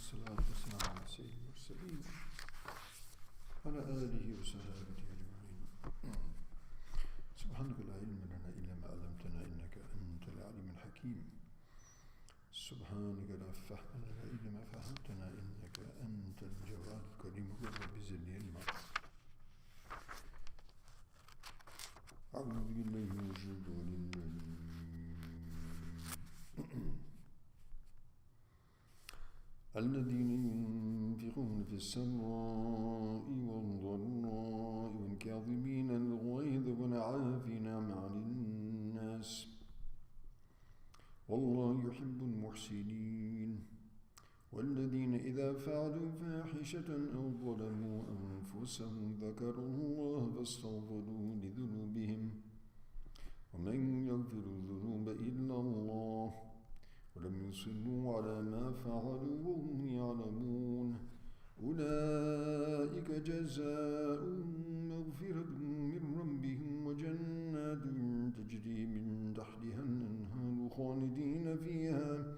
والصلاة والسلام على سيد المرسلين وعلى آله وصحبه أجمعين. سبحانك لا علم لنا إلا ما علمتنا إنك أنت العليم الحكيم. سبحانك لا فهم لنا إلا ما فهمتنا إنك أنت الجواد الكريم. رب زدني علما. أعوذ بالله من الشيطان الرجيم. الذين ينفقون في السراء والضراء والكاظمين الغيظ والعافين عن الناس والله يحب المحسنين. والذين إذا فعلوا فاحشة أو ظلموا أنفسهم ذكروا الله فاستغفروا لذنوبهم ومن يغفر الذنوب إلا الله ولم يصروا على ما فعلوا وهم يعلمون. أولئك جزاؤهم مغفرة من ربهم وجنات تجري من تحتها الأنهار خالدين فيها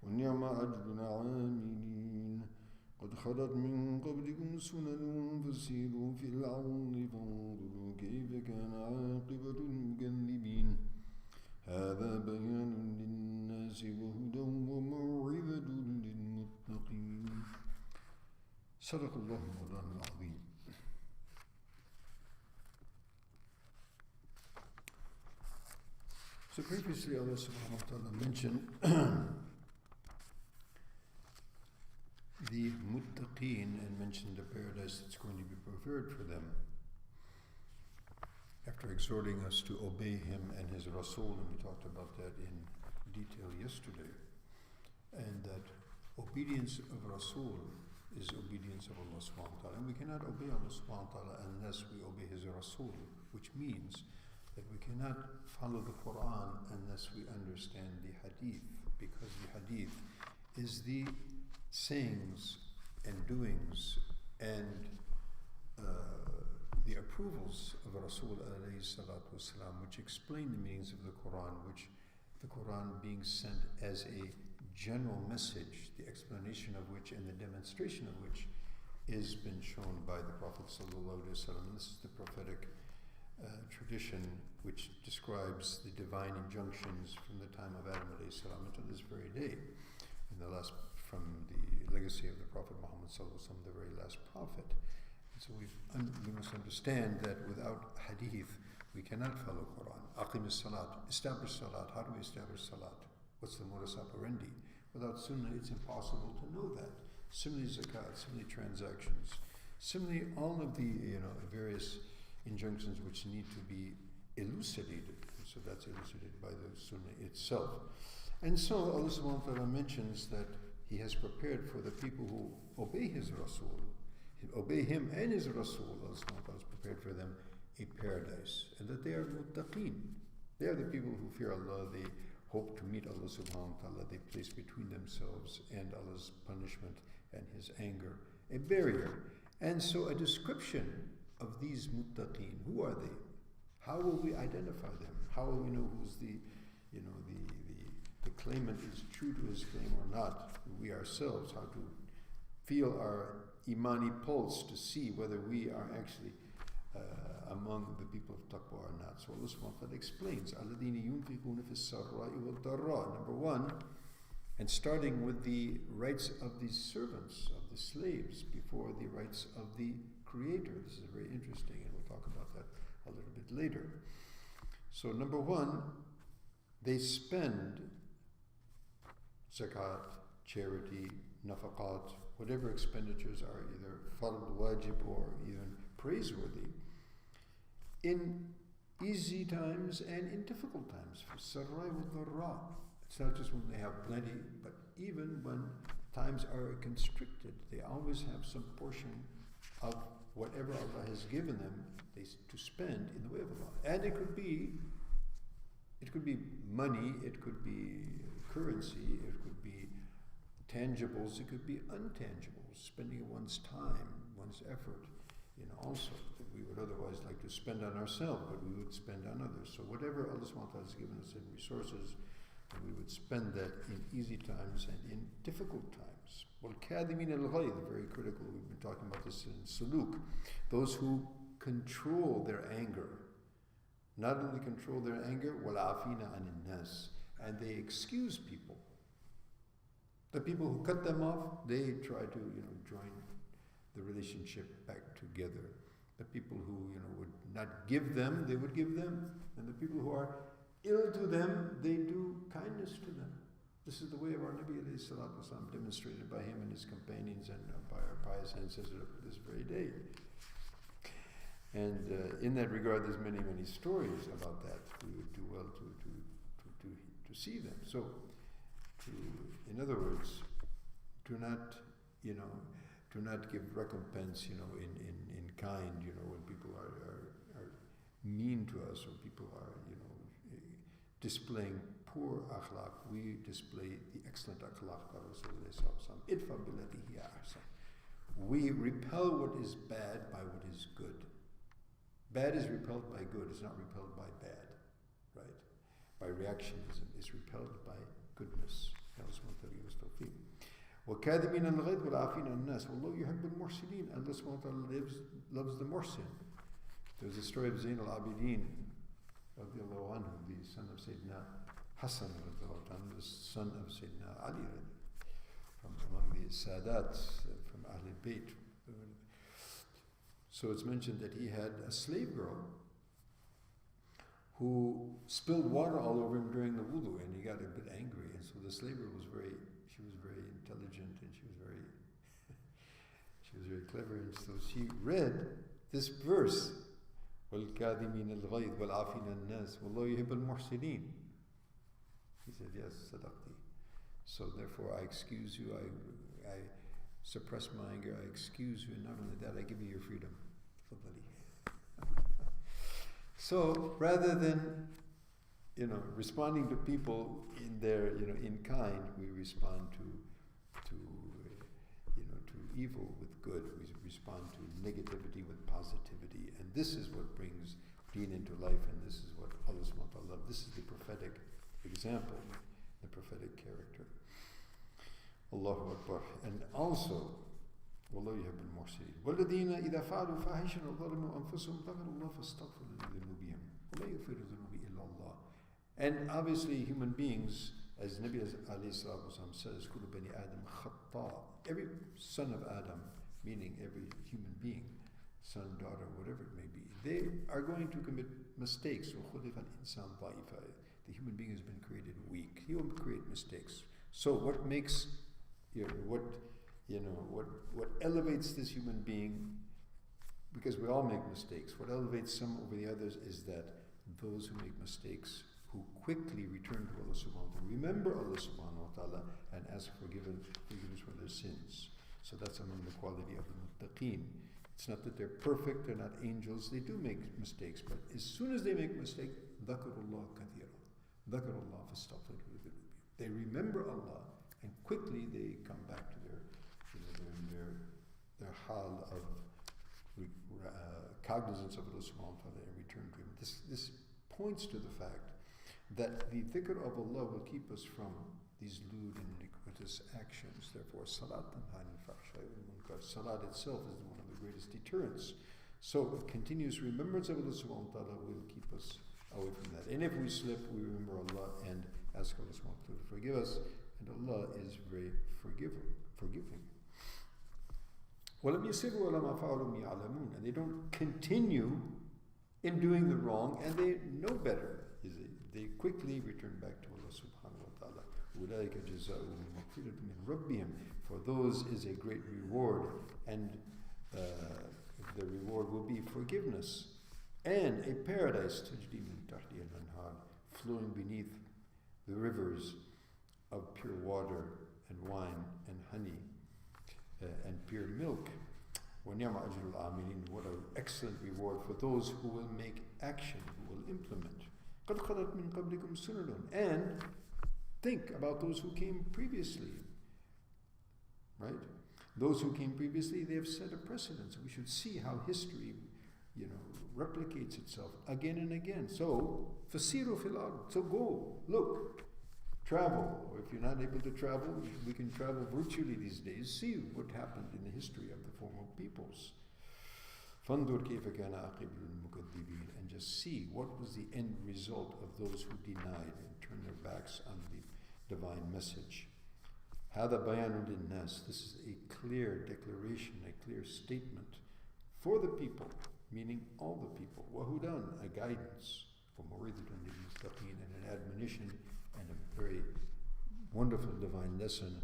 ونعم أجر العاملين. قد خلت من قبلكم سنن فسيروا في الأرض فانظروا كيف كان عاقبة المكذبين. هذا بيان للناس وهدى وموعظة للمتقين. صدق الله مولانا العظيم. So previously Allah subhanahu wa ta'ala mentioned the muttaqeen and mentioned the paradise that's going to be prepared for them. After exhorting us to obey him and his Rasul, and we talked about that in detail yesterday, and that obedience of Rasul is obedience of Allah subhanahu wa ta'ala. And we cannot obey Allah subhanahu wa ta'ala unless we obey his Rasul, which means that we cannot follow the Quran unless we understand the Hadith, because the Hadith is the sayings and doings and the approvals of Rasul alayhi salatu wasalam, which explain the meanings of the Quran, which the Quran being sent as a general message, the explanation of which and the demonstration of which is been shown by the Prophet sallallahu alaihi wasallam. This is the prophetic tradition which describes the divine injunctions from the time of Adam alayhi salam until this very day, in the last, from the legacy of the Prophet Muhammad sallallahu alaihi wasallam, the very last prophet. So we must understand that without hadith, we cannot follow Quran. Aqim as-salat, establish salat. How do we establish salat? What's the modus operandi? Without sunnah, it's impossible to know that. Similarly zakat, similarly transactions, similarly all of the various injunctions which need to be elucidated. So that's elucidated by the sunnah itself. And so Allah subhanahu wa ta'ala mentions that he has prepared for the people who obey his Rasul, obey him and his Rasul, Allah subhanahu wa ta'ala has prepared for them a paradise, and that they are muttaqeen. They are the people who fear Allah, they hope to meet Allah subhanahu wa ta'ala, they place between themselves and Allah's punishment and his anger a barrier. And so a description of these muttaqeen, who are they? How will we identify them? How will we know who's the claimant is true to his claim or not? We ourselves, how to feel our imani pulse to see whether we are actually among the people of taqwa or not. So Allah subhanahu wa ta'ala explains, الَّذِينَ يُنْفِقُونَ فِي السَّرَّاءِ وَالضَّرَّاءِ. Number one, and starting with the rights of the servants, of the slaves, before the rights of the Creator. This is very interesting, and we'll talk about that a little bit later. So number one, they spend zakat, charity, nafaqat, whatever expenditures are either fard, wajib, or even praiseworthy, in easy times and in difficult times. For sarra wa dharra. It's not just when they have plenty, but even when times are constricted, they always have some portion of whatever Allah has given them to spend in the way of Allah. And it could be money, it could be currency, it could be tangibles, it could be intangibles, spending one's time, one's effort, also that we would otherwise like to spend on ourselves, but we would spend on others. So whatever Allah subhanahu wa ta'ala has given us in resources, we would spend that in easy times and in difficult times. times. وَالْكَاذِمِينَ الْغَيْظَ, very critical, we've been talking about this in suluk. Those who control their anger. Not only control their anger, وَالْعَافِينَ عَنِ النَّاسِ, and they excuse people. The people who cut them off, they try to, join the relationship back together. The people who, would not give them, they would give them. And the people who are ill to them, they do kindness to them. This is the way of our Nabi alayhi salatu wasalam, demonstrated by him and his companions and by our pious ancestors of this very day. And in that regard, there's many, many stories about that. We would do well to see them. So, in other words, do not give recompense, in kind, when people are mean to us or people are, displaying poor akhlaq. We display the excellent akhlaq of Rasulullah. Idfa billati hiya ahsan. We repel what is bad by what is good. Bad is repelled by good, it's not repelled by bad, right? By reactionism, it's repelled by goodness. وَكَاذِبِينَ الْغَيْظَ وَالْعَافِينَ عَنِ النَّاسِ وَاللَّهُ يُحِبُّ الْمُحْسِنِينَ. Allah subhanahu wa ta'ala loves the muhsin. There's a story of Zayn al-Abidin, radiallahu anhu, the son of Sayyidina Hassan, radiallahu anhu, the son of Sayyidina Ali, from among the Sadat, from Ahlul Bayt. So it's mentioned that he had a slave girl who spilled water all over him during the wudu, and he got a bit angry. And so the slave girl was very intelligent, and she was very clever, and so she read this verse, وَالْكَاذِمِينَ الْغَيْظَ وَالْعَافِينَ النَّاسِ وَاللَّهُ يُحِبُّ الْمُحْسِنِينَ. He said, yes, sadaqti. So therefore I excuse you, I suppress my anger, I excuse you, and not only that, I give you your freedom. So rather than responding to people in their in kind, we respond to evil with good. We respond to negativity with positivity, and this is what brings deen into life, and this is what Allah subhanahu wa ta'ala. This is the prophetic example, the prophetic character. Allahu Akbar. And also, وَاللَّهُ يُحِبُّ الْمُحْسِنِينَ وَالَّذِينَ إِذَا فَعَلُوا فَاحِشَةً وَظَلَمُوا أَنفُسَهُمْ ذَكَرُوا اللَّهَ فَاسْتَغْفَرُوا لِذُنُوبِهِمْ وَلَا يَغْفِرُ الذُّنُوبَ إِلَّا اللَّهُ. And obviously human beings, as Nabi alayhi salatu wasalam says, كُلُّ بَنِي آدَمَ خَطَّاءٌ. Every son of Adam, meaning every human being, son, daughter, whatever it may be, they are going to commit mistakes. وَخُلِقَ الْإِنسَانُ ضَعِيفًا. The human being has been created weak. He will create mistakes. So what makes what elevates this human being, because we all make mistakes, what elevates some over the others is that those who make mistakes, who quickly return to Allah subhanahu wa ta'ala, remember Allah subhanahu wa ta'ala, and ask forgiveness for their sins. So that's among the quality of the muttaqeen. It's not that they're perfect, they're not angels, they do make mistakes, but as soon as they make a mistake, ذَكَرُ اللَّهَ كَثِيرًا ذَكَرُ اللَّهَ فَاسْتَغْفِرُوا لِذُنُوبِهِمْ. They remember Allah, and quickly they come back to their hal of cognizance of Allah subhanahu wa ta'ala and return to Him. This points to the fact that the dhikr of Allah will keep us from these lewd and iniquitous actions. Therefore, salat itself is one of the greatest deterrents. So, continuous remembrance of Allah subhanahu wa ta'ala will keep us away from that. And if we slip, we remember Allah and ask Allah subhanahu wa ta'ala to forgive us. And Allah is very forgiving. وَلَمْ يَسِرُوا عَلَى مَا فَعَلُوا يَعْلَمُونَ. And they don't continue in doing the wrong, and they know better. They quickly return back to Allah subhanahu wa ta'ala. أُولَٰئِكَ جَزَاؤُهُمْ مَغْفِرَةٌ مِّن رَبِّهِمْ. For those is a great reward, and the reward will be forgiveness and a paradise, تَجْرِي مِن تَحْتِهَا الْأَنْهَارُ, flowing beneath the rivers of pure water and wine and honey and pure milk. وَنِعْمَ أَجْرُ الْعَامِلِينَ. What an excellent reward for those who will make action, who will implement. قَدْ خَلَتْ مِن قَبْلِكُمْ سُنَنٌ. And think about those who came previously. Right? Those who came previously, they have set a precedent. So we should see how history, replicates itself again and again. So, فَسِيرُوا فِي الْأَرْضِ. So go, look, travel, or if you're not able to travel, we can travel virtually these days. See what happened in the history of the former peoples. فَانْظُرْ كَيْفَ كَانَ عَاقِبَةُ الْمُكَذِّبِينَ, and just see what was the end result of those who denied and turned their backs on the divine message. هَذَا بَيَانٌ لِلنَّاسِ, this is a clear declaration, a clear statement for the people, meaning all the people. وَهُدًى, a guidance, وَمَوْعِظَةٌ لِلْمُتَّقِينَ, and an admonition and a very wonderful divine lesson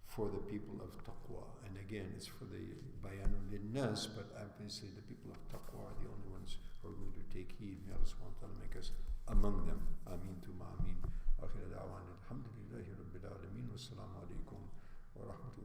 for the people of taqwa. And again, it's for the bayanun linnas, but obviously the people of taqwa are the only ones who are going to take heed. May Allah subhanahu wa ta'ala make us among them. Ameen thumma ameen. Akhir da'wan alhamdulillahi rabbil alameen. Wassalamu alaikum wa rahmatullahi.